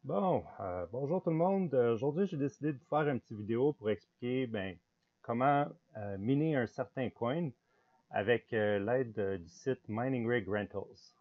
Bonjour tout le monde. Aujourd'hui, j'ai décidé de vous faire une petite vidéo pour expliquer comment miner un certain coin avec l'aide du site Mining Rig Rentals,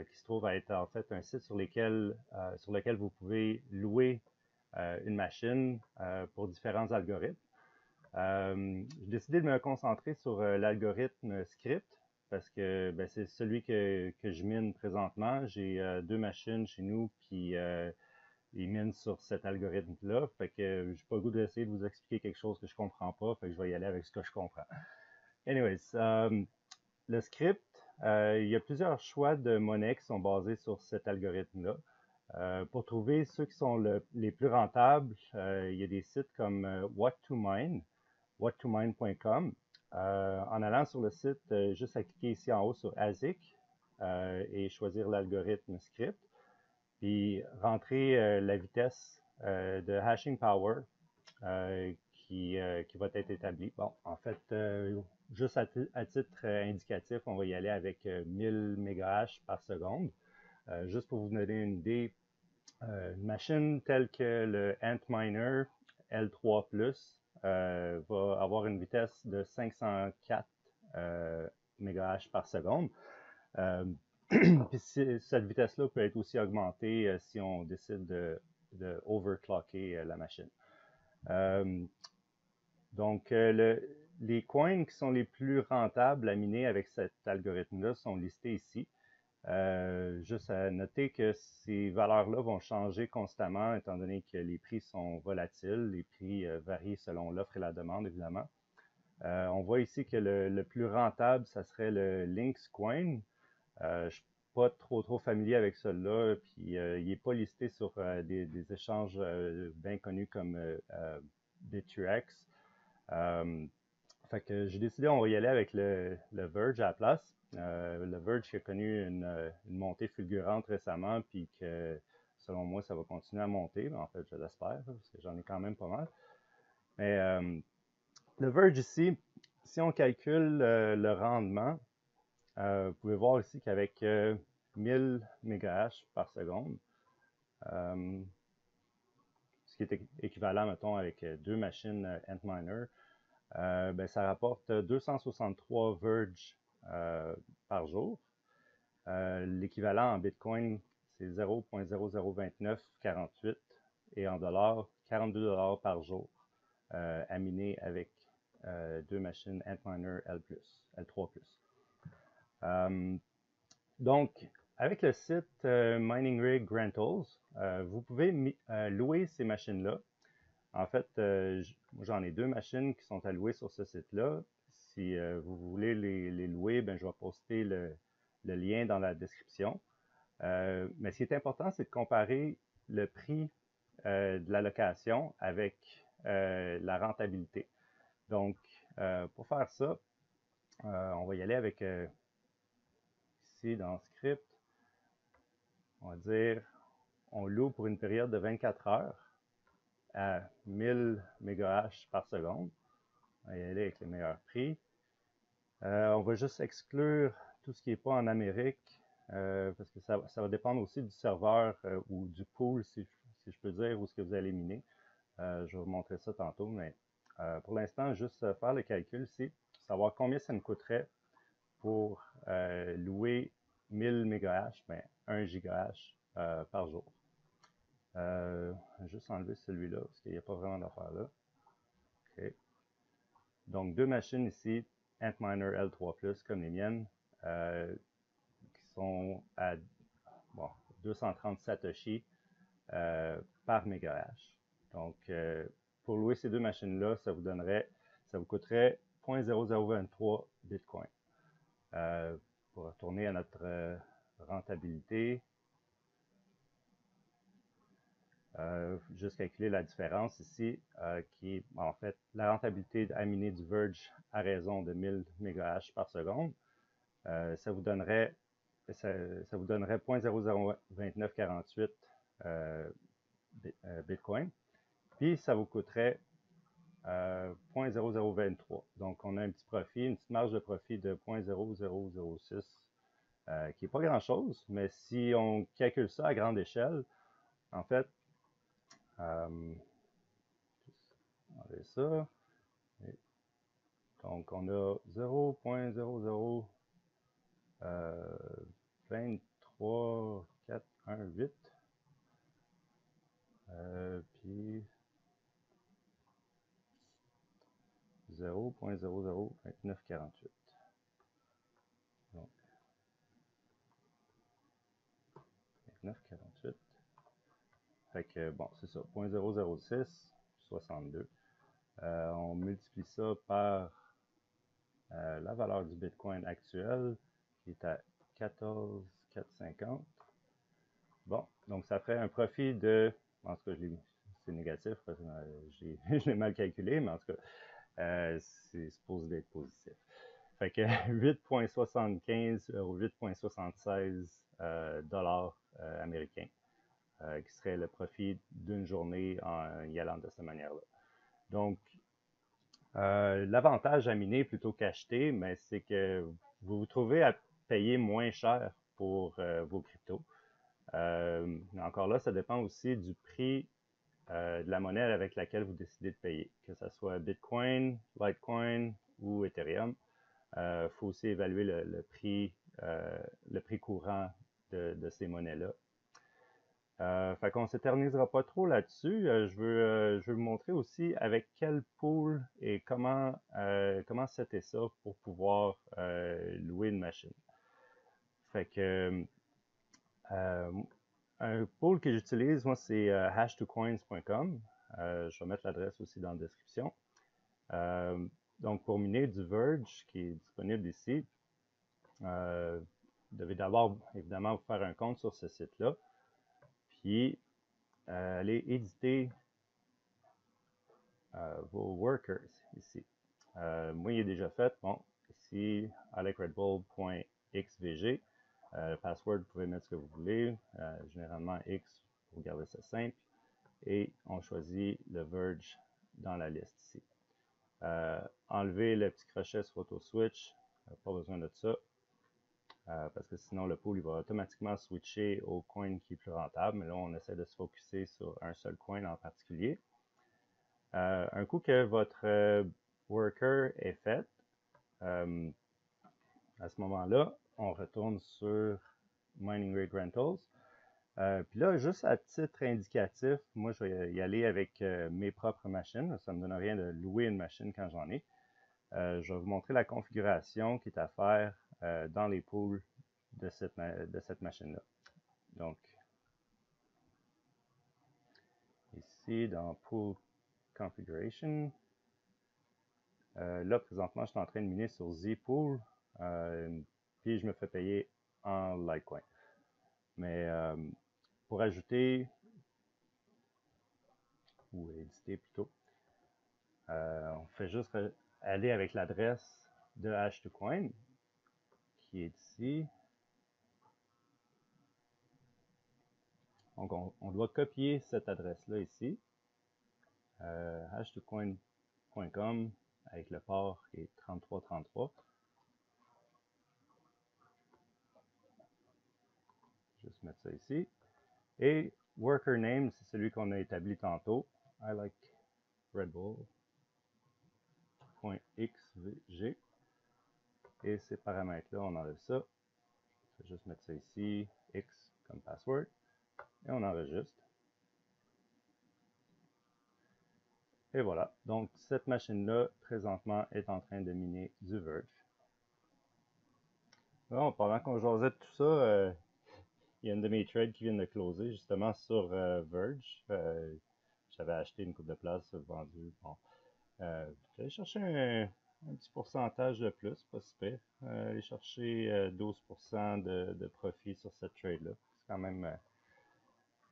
qui se trouve à être en fait un site sur lequel vous pouvez louer une machine pour différents algorithmes. J'ai décidé de me concentrer sur l'algorithme script parce que c'est celui que je mine présentement. J'ai deux machines chez nous, puis ils minent sur cet algorithme-là. Fait que j'ai pas le goût d'essayer de vous expliquer quelque chose que je comprends pas. Fait que je vais y aller avec ce que je comprends. Anyways, le script, il y a plusieurs choix de monnaie qui sont basés sur cet algorithme-là. Pour trouver ceux qui sont les plus rentables, il y a des sites comme What2Mine, what2mine.com. En allant sur le site, juste à cliquer ici en haut sur ASIC et choisir l'algorithme script, puis rentrer la vitesse de hashing power qui va être établie. Bon, en fait, juste à titre indicatif, on va y aller avec 1000 MHz par seconde. Juste pour vous donner une idée, une machine telle que le Antminer L3 Plus va avoir une vitesse de 504 MHz par seconde. Puis cette vitesse-là peut être aussi augmentée si on décide de overclocker la machine. Donc, les coins qui sont les plus rentables à miner avec cet algorithme-là sont listés ici. Juste à noter que ces valeurs-là vont changer constamment étant donné que les prix sont volatiles. Les prix varient selon l'offre et la demande, évidemment. On voit ici que le plus rentable, ça serait le Lynx Coin. Je suis pas trop familier avec celui-là, puis il n'est pas listé sur des échanges bien connus comme Bittrex. Fait que j'ai décidé on va y aller avec le Verge à la place. Le Verge qui a connu une montée fulgurante récemment, puis que selon moi, ça va continuer à monter. En fait, je l'espère, parce que j'en ai quand même pas mal. Mais le Verge ici, si on calcule le rendement, vous pouvez voir ici qu'avec 1000 MHz par seconde, ce qui est équivalent, mettons, avec deux machines Antminer, ça rapporte 263 Verge par jour. L'équivalent en Bitcoin, c'est 0.002948 et en dollars, 42 dollars par jour à miner avec deux machines Antminer L3+. Donc, avec le site Mining Rig Rentals, vous pouvez louer ces machines-là. En fait, moi j'en ai deux machines qui sont à louer sur ce site-là. Si vous voulez les louer, je vais poster le lien dans la description. Mais ce qui est important, c'est de comparer le prix de la location avec la rentabilité. Donc, pour faire ça, on va y aller avec ici dans Script, on va dire, on loue pour une période de 24 heures à 1000 MHz par seconde. On va y aller avec les meilleurs prix. On va juste exclure tout ce qui n'est pas en Amérique, parce que ça va dépendre aussi du serveur ou du pool, si je peux dire, où ce que vous allez miner. Je vais vous montrer ça tantôt, mais pour l'instant, juste faire le calcul ici, savoir combien ça me coûterait pour louer 1000 MHz, 1 GHz par jour. Juste enlever celui-là, parce qu'il n'y a pas vraiment d'affaire là. OK. Donc, deux machines ici, Antminer L3+, comme les miennes, qui sont à 230 Satoshi par mégahash. Donc, pour louer ces deux machines-là, ça vous coûterait 0.0023 Bitcoin. Pour retourner à notre rentabilité, juste calculer la différence ici, qui est en fait la rentabilité à miner du Verge à raison de 1000 MHz par seconde. Ça vous donnerait 0.002948 Bitcoin. Puis ça vous coûterait 0.0023. Donc on a un petit profit, une petite marge de profit de 0.0006, qui n'est pas grand-chose, mais si on calcule ça à grande échelle, en fait, Enlever ça. Et donc, on a 0.0023418. Puis 0.002948. Donc, 2948. Fait que, bon, c'est ça, 0.00662. On multiplie ça par la valeur du Bitcoin actuel, qui est à 14,450. Bon, donc ça fait un profit de, en tout cas, c'est négatif parce que je l'ai mal calculé, mais en tout cas, c'est supposé d'être positif. Fait que 8,75 ou 8,76 dollars américains, qui serait le profit d'une journée en y allant de cette manière-là. Donc, l'avantage à miner plutôt qu'acheter, mais c'est que vous vous trouvez à payer moins cher pour vos cryptos. Encore là, ça dépend aussi du prix de la monnaie avec laquelle vous décidez de payer, que ce soit Bitcoin, Litecoin ou Ethereum. Faut aussi évaluer le prix courant de ces monnaies-là. Fait qu'on ne s'éternisera pas trop là-dessus. Je veux vous montrer aussi avec quel pool et comment setter ça pour pouvoir louer une machine. Fait que un pool que j'utilise, moi, c'est hash2coins.com. Je vais mettre l'adresse aussi dans la description. Donc, pour miner du Verge, qui est disponible ici, vous devez d'abord, évidemment, vous faire un compte sur ce site-là. Puis, aller éditer vos workers ici. Moi, il est déjà fait. Bon, ici, alecredbull.xvg. Le password, vous pouvez mettre ce que vous voulez. Généralement, X pour garder ça simple. Et on choisit le Verge dans la liste ici. Enlever le petit crochet sur AutoSwitch. Pas besoin de ça. Parce que sinon, le pool il va automatiquement switcher au coin qui est plus rentable. Mais là, on essaie de se focuser sur un seul coin en particulier. Un coup que votre worker est fait, à ce moment-là, on retourne sur Mining Rig Rentals. Puis là, juste à titre indicatif, moi, je vais y aller avec mes propres machines. Ça ne me donne rien de louer une machine quand j'en ai. Je vais vous montrer la configuration qui est à faire dans les pools de cette machine-là. Donc, ici, dans Pool Configuration, là, présentement, je suis en train de miner sur Zpool, puis je me fais payer en Litecoin. Mais pour ajouter, ou éditer plutôt, on fait juste aller avec l'adresse de Hash2Coin, qui est ici. Donc, on doit copier cette adresse-là ici, hash2coin.com, avec le port qui est 3333. Juste mettre ça ici. Et worker name, c'est celui qu'on a établi tantôt. I like Red Bull.xvg. Et ces paramètres-là, on enlève ça. Je vais juste mettre ça ici, X comme password. Et on enregistre. Et voilà. Donc, cette machine-là, présentement, est en train de miner du Verge. Bon, pendant qu'on jasait de tout ça, il y a une de mes trades qui vient de closer, justement, sur Verge. J'avais acheté une coupe de place, vendu. Bon. J'allais chercher un petit pourcentage de plus, pas super. Aller chercher 12% de profit sur cette trade-là. C'est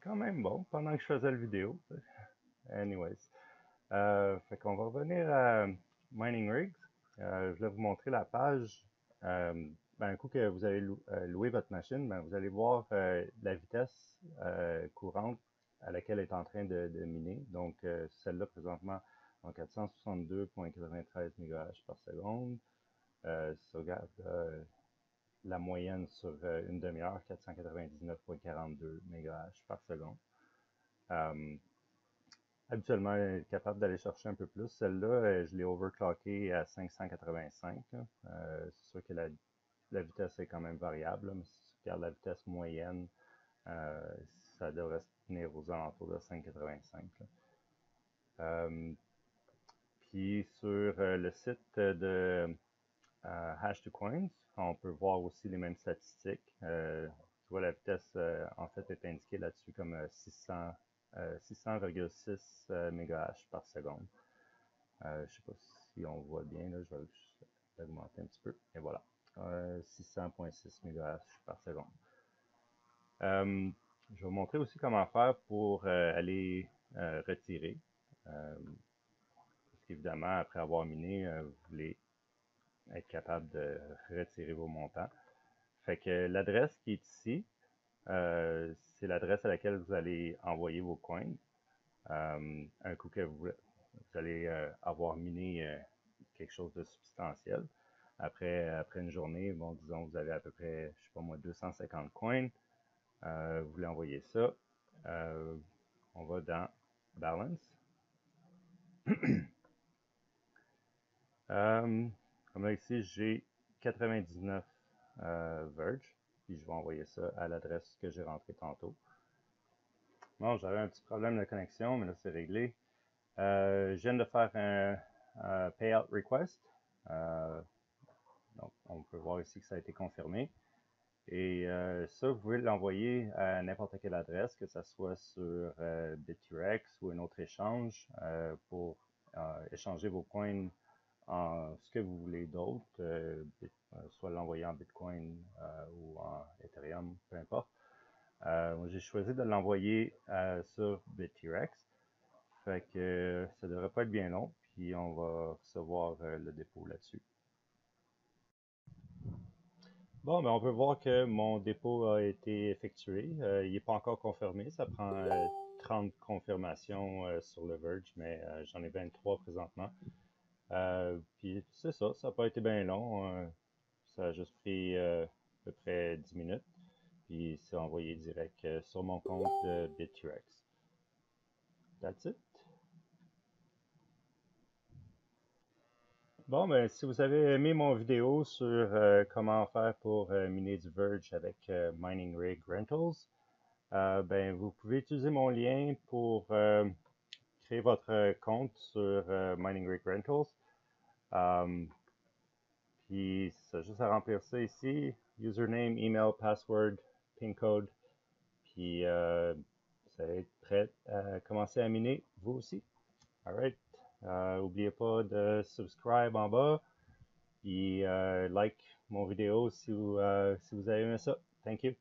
quand même bon pendant que je faisais la vidéo. Anyways. Fait qu'on va revenir à Mining Rigs. Je vais vous montrer la page. Un coup que vous allez louer votre machine, vous allez voir la vitesse courante à laquelle elle est en train de miner. Donc, celle-là, présentement, en 462,93 MHz par seconde. Si on regarde la moyenne sur une demi-heure, 499,42 MHz par seconde. Habituellement, elle est capable d'aller chercher un peu plus. Celle-là, je l'ai overclockée à 585. Là. C'est sûr que la vitesse est quand même variable, là, mais si tu regardes la vitesse moyenne, euh, ça devrait se tenir aux alentours de 585. Là. Puis sur le site de Hash2Coins, on peut voir aussi les mêmes statistiques. Tu vois, la vitesse, en fait, est indiquée là-dessus comme 600,6 MHz par seconde. Je ne sais pas si on voit bien, là, je vais juste l'augmenter un petit peu. Et voilà, 600,6 MHz par seconde. Je vais vous montrer aussi comment faire pour aller retirer. Parce qu'évidemment, après avoir miné, vous voulez être capable de retirer vos montants. Fait que l'adresse qui est ici, c'est l'adresse à laquelle vous allez envoyer vos coins. Un coup que vous allez avoir miné quelque chose de substantiel. Après une journée, bon, disons, vous avez à peu près, je sais pas moi, 250 coins. Vous voulez envoyer ça. On va dans Balance. Comme là ici, j'ai 99 Verge. Puis je vais envoyer ça à l'adresse que j'ai rentrée tantôt. Bon, j'avais un petit problème de connexion, mais là c'est réglé. Je viens de faire un payout request. Donc, on peut voir ici que ça a été confirmé. Et ça, vous pouvez l'envoyer à n'importe quelle adresse, que ce soit sur BitUrex ou un autre échange, pour échanger vos coins en ce que vous voulez d'autre, soit l'envoyer en Bitcoin ou en Ethereum, peu importe. Moi, j'ai choisi de l'envoyer sur BitUrex. Fait que ça devrait pas être bien long, puis on va recevoir le dépôt là-dessus. Bon, ben on peut voir que mon dépôt a été effectué. Il n'est pas encore confirmé. Ça prend 30 confirmations sur le Verge, mais j'en ai 23 présentement. Puis c'est ça, ça n'a pas été bien long. Ça a juste pris à peu près 10 minutes. Puis c'est envoyé direct sur mon compte de BitUrex. That's it. Bon, ben, si vous avez aimé mon vidéo sur comment faire pour miner du Verge avec Mining Rig Rentals, ben, vous pouvez utiliser mon lien pour créer votre compte sur Mining Rig Rentals. Puis, c'est juste à remplir ça ici. Username, email, password, PIN code. Puis, vous allez être prêt à commencer à miner, vous aussi. Alright. N'oubliez pas de subscribe en bas. Puis, like mon vidéo si vous avez aimé ça. Thank you.